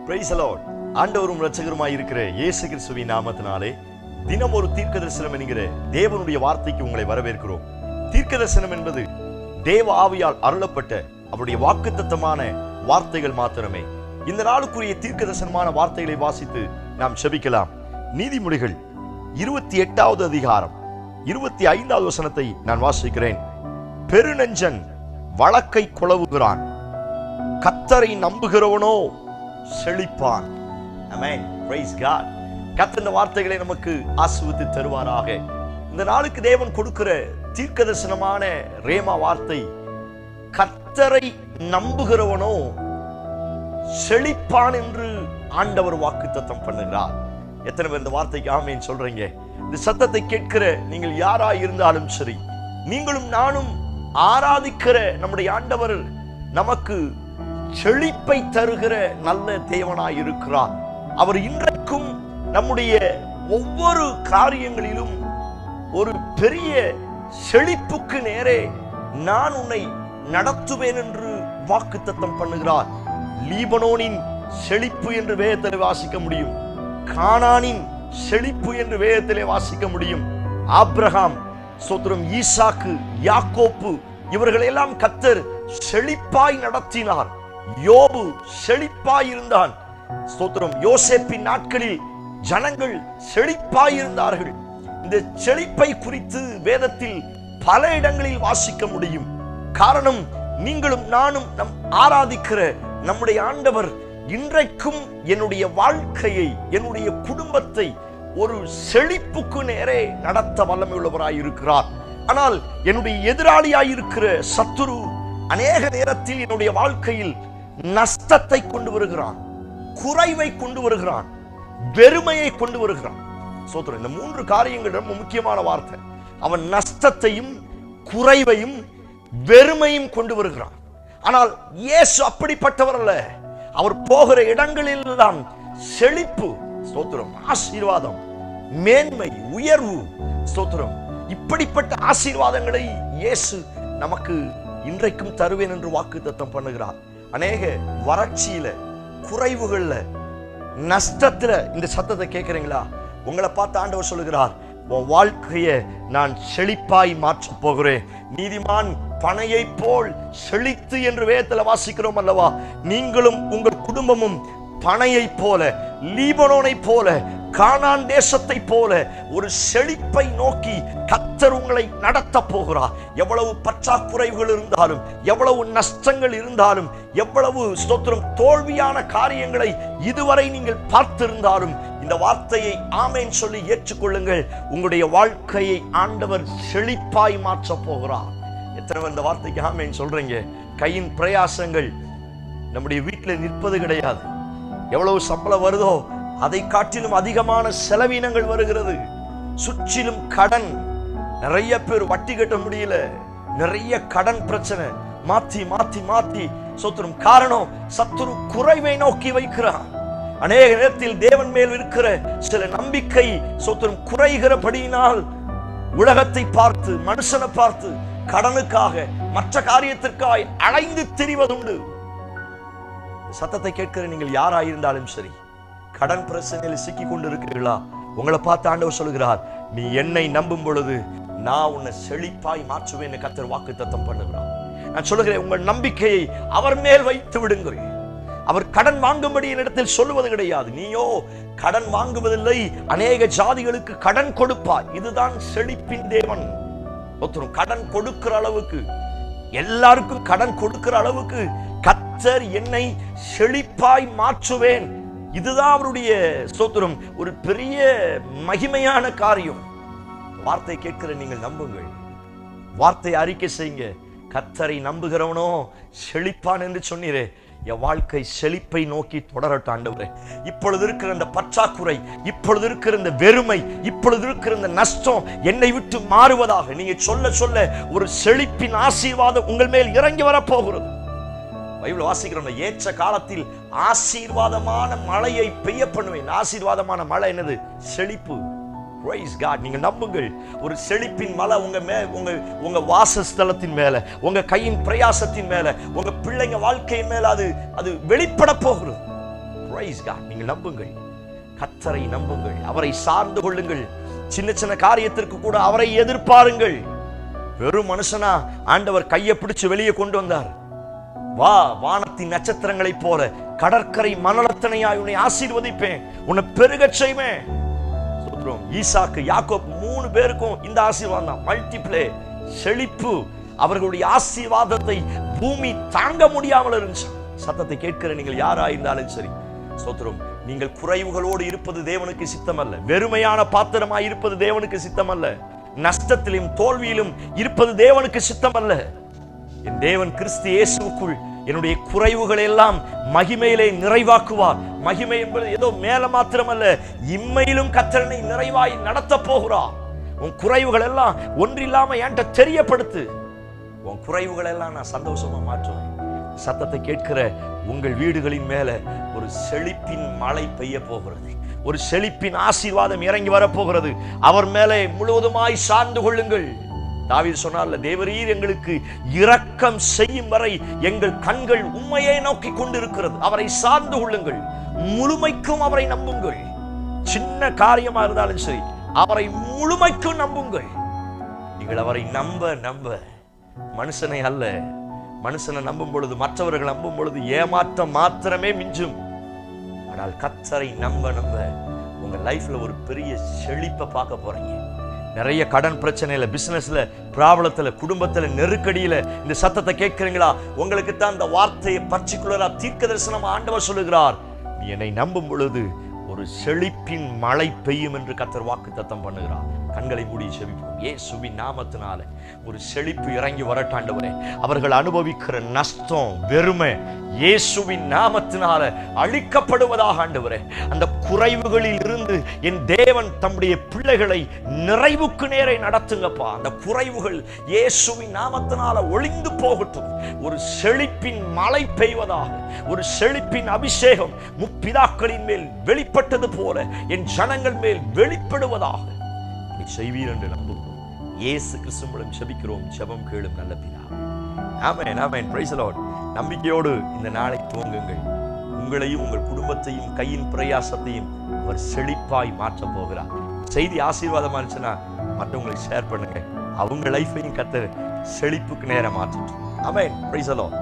Price the Lord. ஆண்டவரும் இரட்சகருமாய் இருக்கிற இயேசு கிறிஸ்துவின் நாமத்தினாலே தினம் ஒரு தீர்க்கதரிசனம் என்கிற தேவனுடைய வார்த்தைக்கு உங்களை வரவேற்கிறோம். தீர்க்கதரிசனம் என்பது தேவ ஆவியால் அருளப்பட்ட அவருடைய வாக்குத்தத்தமான வார்த்தைகள் மாத்திரமே. இந்த நாளுக்குரிய தீர்க்கதரிசனமான வார்த்தைகளை வாசித்து நாம் செபிக்கலாம். நீதிமொழிகள் 28வது அதிகாரம் 25வது வசனத்தை நான் வாசிக்கிறேன். பெருநெஞ்சன் வழக்கை குழவுகிறான், கர்த்தரை நம்புகிறவனோ செழிப்பான். ஆமென். Price God. கர்த்தர் இந்த வார்த்தைகளை நமக்கு ஆசீர்வதித்து தருவாராக. இந்த நாளுக்கு தேவன் கொடுக்கிற தீர்க்கதரிசனமான ரேமா வார்த்தை, கர்த்தரை நம்புகிறவனோ செழிப்பான் என்று ஆண்டவர் வாக்குத்தத்தம் பண்ணுகிறார். எத்தனை பேர் இந்த வார்த்தைக்கு ஆமென் சொல்றீங்க? இந்த சத்தத்தை கேட்கிற நீங்கள் யாராய் இருந்தாலும் சரி, நீங்களும் நானும் ஆராதிக்கிற நம்முடைய ஆண்டவர் நமக்கு செழிப்பை தருகிற நல்ல தேவனாய் இருக்கிறார். அவர் இன்றைக்கும் நம்முடைய ஒவ்வொரு காரியங்களிலும் ஒரு பெரிய செழிப்புக்கு நேரே நான் உன்னை நடத்துவேன் என்று வாக்குத்தத்தம் பண்ணுகிறார். லீபனோனின் செழிப்பு என்று வேதத்திலே வாசிக்க முடியும், கானானின் செழிப்பு என்று வேதத்திலே வாசிக்க முடியும். ஆபிரகாம், சோத்திரம், ஈசாக்கு, யாக்கோப்பு, இவர்களெல்லாம் கர்த்தர் செழிப்பாய் நடத்தினார். யோபு செழிப்பாய் இருந்தான். ஸ்தோத்திரம். யோசேப்பின் நாட்களில் ஜனங்கள் செழிப்பாய் இருந்தார்கள். இந்த செழிப்பை குறித்து வேதத்தில் பல இடங்களில் வாசிக்க முடியும். காரணம், நீங்களும் நானும் நம் ஆராதிக்கிற நம்முடைய ஆண்டவர் இன்றைக்கும் என்னுடைய வாழ்க்கையை, என்னுடைய குடும்பத்தை ஒரு செழிப்புக்கு நேரே நடத்த வல்லமை உள்ளவராய் இருக்கிறார். ஆனால் என்னுடைய எதிராளியாய் இருக்கிற சத்துரு அநேக நேரத்தில் என்னுடைய வாழ்க்கையில் நஷ்டத்தை கொண்டு வருகிறான், குறைவை கொண்டு வருகிறான், வெறுமையை கொண்டு வருகிறான். சோத்திரம். இந்த மூன்று காரியங்கள் ரொம்ப முக்கியமான வார்த்தை. அவன் நஷ்டத்தையும் குறைவையும் வெறுமையும் கொண்டு வருகிறான். ஆனால் இயேசு அப்படிப்பட்டவர் அல்ல. அவர் போகிற இடங்களில் எல்லாம் செழிப்பு, ஸ்தோத்திரம், ஆசீர்வாதம், மேன்மை, உயர்வு, ஸ்தோத்திரம், இப்படிப்பட்ட ஆசீர்வாதங்களை இயேசு நமக்கு இன்றைக்கும் தருவேன் என்று வாக்குத்தத்தம் பண்ணுகிறார். அநேக வறட்சியில, குறைவுகள்ல, நஷ்டத்துல இந்த சத்தத்தை கேட்கிறீங்களா? உங்களை பார்த்து ஆண்டவர் சொல்லுகிறார், உன் வாழ்க்கையை நான் செழிப்பாய் மாற்ற போகிறேன். நீதிமான் பனையை போல் செழித்து என்று வேதத்தில் வாசிக்கிறோம் அல்லவா? நீங்களும் உங்கள் குடும்பமும் பனையை போல, லீபனோனை போல, கானான் தேசத்தை போல ஒரு செழிப்பை நோக்கி கர்த்தர் உங்களை நடத்த போகிறார். எவ்வளவு பற்றாக்குறைகள் இருந்தாலும், எவ்வளவு நஷ்டங்கள் இருந்தாலும், எவ்வளவு ஸ்தோத்திரம் தோல்வியான காரியங்களை இதுவரை நீங்கள் பார்த்திருந்தாலும் இந்த வார்த்தையை ஆமென் சொல்லி ஏற்றுக்கொள்ளுங்கள். உங்களுடைய வாழ்க்கையை ஆண்டவர் செழிப்பாய் மாற்ற போகிறார். எத்தனை இந்த வார்த்தைக்கு ஆமென் சொல்றீங்க? கையின் பிரயாசங்கள் நம்முடைய வீட்டில் நிற்பது கிடையாது. எவ்வளவு சம்பளம் வருதோ அதை காட்டிலும் அதிகமான செலவினங்கள் வருகிறது. சுற்றிலும் கடன், நிறைய பேர் வட்டி கட்ட முடியல, நிறைய கடன் பிரச்சனை, மாத்தி மாத்தி மாத்தி சோத்திரம். காரணம், சத்துரு குறைவை நோக்கி வைக்கிறான். அநேக நேரத்தில் தேவன் மேல் இருக்கிற சில நம்பிக்கை சோத்திரம் குறைகிறபடியினால் உலகத்தை பார்த்து, மனுஷனை பார்த்து, கடனுக்காக, மற்ற காரியத்திற்காக அலைந்து திரிவதுண்டு. சத்தத்தை கேட்கிற நீங்கள் யாராயிருந்தாலும் சரி, கடன் பிரச்சனையில் சிக்கி கொண்டு இருக்கிறீர்களா? உங்களை பார்த்து ஆண்டவர் சொல்கிறார், நீ என்னை நம்பும் பொழுது நான் உன்னை செழிப்பாய் மாற்றுவேன். கர்த்தர் வாக்குத்தத்தம் பண்ணுகிறார். நான் சொல்லுகிறேன், உங்கள் நம்பிக்கையை அவர் மேல் வைத்து விடுங்கள். அவர் கடன் வாங்கும்படி என்னிடத்தில் சொல்லுவது கிடையாது. நீயோ கடன் வாங்குவதில்லை, அநேக ஜாதிகளுக்கு கடன் கொடுப்பாய். இதுதான் செழிப்பின் தேவன். ஒருத்தரும் கடன் கொடுக்கிற அளவுக்கு, எல்லாருக்கும் கடன் கொடுக்கிற அளவுக்கு கர்த்தர் என்னை செழிப்பாய் மாற்றுவேன். இதுதான் அவருடைய ஸ்தோத்திரம், ஒரு பெரிய மகிமையான காரியம். வார்த்தை கேட்கிற நீங்கள் நம்புங்கள், வார்த்தை அறிக்கை செய்யுங்க. கர்த்தரை நம்புகிறவனோ செழிப்பான் என்று சொன்னீரே, என் வாழ்க்கை செழிப்பை நோக்கி தொடரட்டும் ஆண்டவரே. இப்பொழுது இருக்கிற இந்த பற்றாக்குறை, இப்பொழுது இருக்கிற இந்த வெறுமை, இப்பொழுது இருக்கிற இந்த நஷ்டம் என்னை விட்டு மாறுவதாக நீங்க சொல்ல சொல்ல ஒரு செழிப்பின் ஆசீர்வாதம் உங்கள் மேல் இறங்கி வரப்போகிறது. பைபிள் வாசிக்கிறோம், ஏற்ற காலத்தில் ஆசீர்வாதமான மழையை பெய்ய பண்ணுவேன். ஆசீர்வாதமான மழை என்னது? செழிப்பு. Praise God. நீங்க நம்புங்கள், ஒரு செழிப்பின் மழை உங்க வாசஸ்தலத்தின் மேல, உங்க கையின் பிரயாசத்தின் மேல, உங்க பிள்ளைங்க வாழ்க்கையின் மேல அது வெளிப்பட போகிறது. Praise God. நீங்கள் நம்புங்கள், கர்த்தரை நம்புங்கள், அவரை சார்ந்து கொள்ளுங்கள். சின்ன சின்ன காரியத்திற்கு கூட அவரை எதிர்பாருங்கள். வெறும் மனுஷனா ஆண்டவர் கையை பிடிச்சு வெளியே கொண்டு வந்தார். வா, வானத்தின் நட்சத்திரங்களைப் போல கடற்கரை மணலத்தனையாய் உன்னை ஆசீர்வதிப்பேன், உன்னை பெருகச் செய்வேன். ஈசாக்கு, யாக்கோப் 3 பேருக்கும் இந்த ஆசீர்வாதம் தான். மல்டிப்ளே, செழிப்பு. அவர்களுடைய ஆசீர்வாதத்தை பூமி தாங்க முடியாமல் இருந்துச்சு. சத்தத்தை கேட்கிற நீங்கள் யாராயிருந்தாலும் சரி, ஸ்தோத்திரம். நீங்கள் குறைவுகளோடு இருப்பது தேவனுக்கு சித்தமல்ல. வெறுமையான பாத்திரமாய் இருப்பது தேவனுக்கு சித்தமல்ல. நஷ்டத்திலும் தோல்வியிலும் இருப்பது தேவனுக்கு சித்தமல்ல. என் தேவன் கிறிஸ்து இயேசுவுக்குள் என்னுடைய குறைவுகளை எல்லாம் மகிமையிலே நிறைவாக்குவார். மகிமை என்பது ஏதோ மேல மாத்திரமல்ல, இம்மையிலும் கர்த்தரை நிறைவாய் நடத்த போகிறார். உன் குறைவுகள் எல்லாம் ஒன்றில்லாம என்கிட்ட தெரியப்படுத்து. உன் குறைவுகள் எல்லாம் நான் சந்தோஷமா மாற்றுவேன். சத்தத்தை கேட்கிற உங்கள் வீடுகளின் மேல ஒரு செழிப்பின் மழை பெய்ய போகிறது. ஒரு செழிப்பின் ஆசீர்வாதம் இறங்கி வரப்போகிறது. அவர் மேலே முழுவதுமாய் சார்ந்து கொள்ளுங்கள். தாவீது சொன்னார்ல, தேவரீர் எங்களுக்கு இரக்கம் செய்யும் வரை எங்கள் கண்கள் உம்மையே நோக்கி கொண்டிருக்கிறது. அவரை சார்ந்து கொள்ளுங்கள், முழுமைக்கும் அவரை நம்புங்கள். சின்ன காரியமா இருந்தாலும் சரி, அவரை முழுமைக்கும் நம்புங்கள். நீங்கள் அவரை நம்ப மனுஷனை அல்ல. மனுஷனை நம்பும் பொழுது, மற்றவர்கள் நம்பும் பொழுது ஏமாற்றம் மாத்திரமே மிஞ்சும். ஆனால் கர்த்தரை நம்ப உங்க லைஃப்ல ஒரு பெரிய செழிப்பை பார்க்க போறீங்க. நிறைய கடன் பிரச்சனையில, பிசினஸ்ல ப்ராப்ளத்துல, குடும்பத்துல, நெருக்கடியில இந்த சத்தத்தை கேட்கிறீங்களா? உங்களுக்கு தான் இந்த வார்த்தையை பர்டிகுலரா தீர்க்க தரிசனம் ஆண்டவர் சொல்லுகிறார். நீ என்னை நம்பும் பொழுது ஒரு செழிப்பின் மழை பெய்யும் என்று கர்த்தர் வாக்குத்தத்தம் பண்ணுகிறார். கண்களை மூடி செபிப்போம். இயேசுவின் நாமத்தினால ஒரு செழிப்பு இறங்கி வரட்டாண்டவரே. அவர்கள் அனுபவிக்கிற நஷ்டம், வெறுமை இயேசுவின் நாமத்தினால அழிக்கப்படுவதாக ஆண்டவரே. அந்த குறைவுகளில் இருந்து என் தேவன் தம்முடைய பிள்ளைகளை நிறைவுக்கு நேரே நடத்துங்கப்பா. அந்த குறைவுகள் இயேசுவின் நாமத்தினால ஒளிந்து போகட்டும். ஒரு செழிப்பின் மழை பெய்வதாக, ஒரு செழிப்பின் அபிஷேகம் முற்பிதாக்களின் மேல் வெளிப்பட்டது போல என் ஜனங்கள் மேல் வெளிப்படுவதாக செய்வீர் என்று நம்புகிறோம். இயேசு கிறிஸ்து மூலம் ஜெபிக்கிறோம். ஜெபம் கேளும் நல்ல பிதாவே. Amen, amen. Praise the lord. நம்பிக்கையோடு இந்த நாளை துவங்குங்கள். உங்களையும் உங்கள் குடும்பத்தையும் கையின் பிரயாசத்தையும் அவர் செழிப்பாய் மாற்ற போகிறார். செய்தி ஆசீர்வாதமா இருந்துச்சுன்னா மற்றவங்களுக்கு ஷேர் பண்ணுங்க. அவங்க லைஃபையும் கர்த்தர் செழிப்புக்கு நேரா மாற்றட்டும். ஆமென். Praise the Lord.